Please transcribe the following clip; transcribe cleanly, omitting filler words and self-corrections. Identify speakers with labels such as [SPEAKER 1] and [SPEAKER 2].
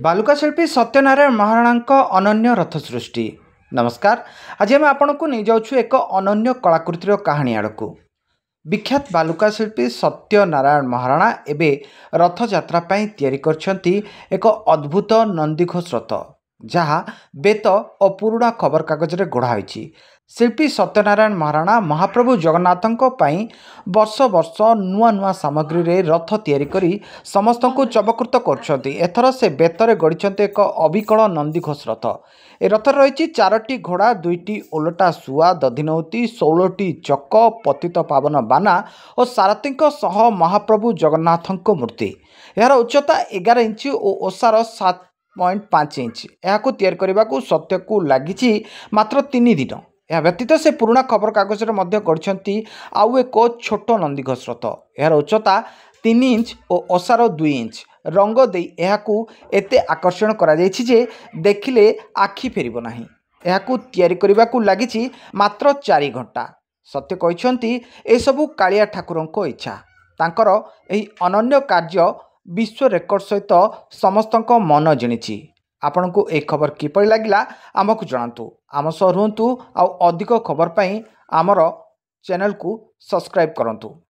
[SPEAKER 1] बालुका शिल्पी सत्यनारायण महाराणा अनन्य रथ सृष्टि। नमस्कार। आज आम आपण को नहीं जाऊँ एक अनन्य कलाकृतिर कहानी आड़ को। विख्यात बालुका शिल्पी सत्यनारायण महाराणा एबे रथ यात्रा तैयारी करछंती एक अद्भुत नंदीघोष रथ, जहाँ बेत और पुराणा खबर कागज रे गढ़ा होईछि। शिल्पी सत्यनारायण महाराणा महाप्रभु जगन्नाथों पाई वर्ष वर्ष नुआ नुआ सामग्री रे रथ तैयारी करी समस्त को चमकृत करछंती। एथर से बेतरे गढ़िछंती एक अविकल नंदीघोष रथ। ए रथ रही 4टी घोड़ा, 2टी ओलटा सुआ, दधिनौती, 16टी चक, पतित पावन बाना और सारथी सह महाप्रभु जगन्नाथों मूर्ति। यार उच्चता 11 इंच और ओसार 7.5 इंच। यह तैयार करने को सत्य को लगी मात्र 3 दिन। यह व्यतीत से पुराणा खबर कागज गढ़ी आउ एक छोट नंदीघोष रथ। यार उच्चता 3 इंच और ओसार 2 इंच। रंग दे यहाकू एते आकर्षण करा जायछि जे देखिले आखि फेरिबो नाही। यहाकू तैयारी करने को लगी मात्र 4 घंटा। सत्य कहते ए सबू कालिया ठाकुरंको इच्छा। तांकर एही अनन्य कार्य विश्व रेकर्ड सहित समस्त मन जिणिछि। आपण को एक खबर किपरि लागिला आमको जणातु। आम सह रुहतु। आ अधिक खबर पाई आमर चैनल को सब्सक्राइब करंतु।